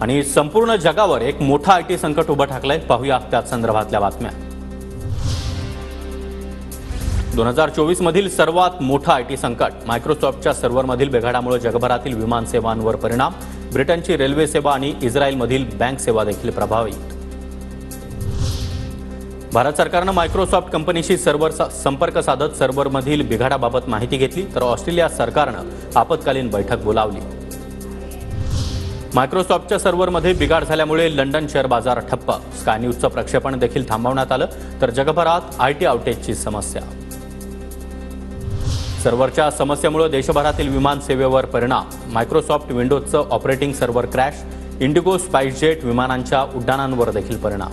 आणि संपूर्ण जगावर एक मोठा आयटी संकट उभं ठाकलंय। पाहूया त्या संदर्भातल्या बातम्या। 2024 मधील सर्वात मोठं आयटी संकट। मायक्रोसॉफ्टच्या सर्व्हरमधील बिघाडामुळे जगभरातील विमान सेवांवर परिणाम। ब्रिटनची रेल्वे सेवा आणि इस्रायलमधील बँक सेवा देखील प्रभावित। भारत सरकारने मायक्रोसॉफ्ट कंपनीशी संपर्क साधत सर्व्हरमधील बिघाडाबाबत माहिती घेतली, तर ऑस्ट्रेलिया सरकारने आपत्कालीन बैठक बोलावली। मायक्रोसॉफ्टच्या सर्व्हरमध्ये बिघाड झाल्यामुळे लंडन शेअर बाजार ठप्प। स्काय न्यूजचं प्रक्षेपण देखील थांबवण्यात आलं, तर जगभरात आयटी आउटेजची समस्या। सर्व्हरच्या समस्येमुळे देशभरातील विमान सेवेवर परिणाम। मायक्रोसॉफ्ट विंडोजचं operating server crash. IndiGo SpiceJet विमानांच्या उड्डाणांवर देखील परिणाम।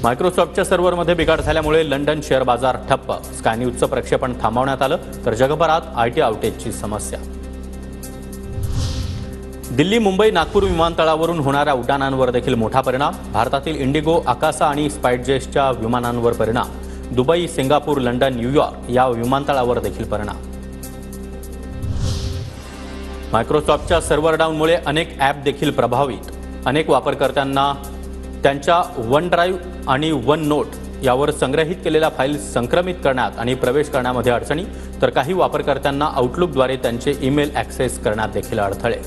मायक्रोसॉफ्टच्या सर्व्हरमध्ये बिघाड झाल्यामुळे लंडन शेअर बाजार ठप्प। स्काय न्यूजचं प्रक्षेपण थांबवण्यात आलं, तर जगभरात आयटी आउटेजची समस्या। दिल्ली, मुंबई, नागपूर विमानतळावरून होणाऱ्या उड्डाणांवर देखील मोठा परिणाम। भारतातील इंडिगो, आकासा आणि स्पाइसजेटच्या विमानांवर परिणाम। दुबई, सिंगापूर, लंडन, न्यूयॉर्क या विमानतळावर देखील परिणाम। मायक्रोसॉफ्टच्या सर्व्हर डाऊनमुळे अनेक ॲप देखील प्रभावित। अनेक वापरकर्त्यांना त्यांच्या वन ड्राईव्ह आणि वन नोट यावर संग्रहित केलेल्या फाईल्स संक्रमित करण्यात आणि प्रवेश करण्यामध्ये अडचणी, तर काही वापरकर्त्यांना आउटलुकद्वारे त्यांचे ईमेल ॲक्सेस करण्यात देखील अडथळे।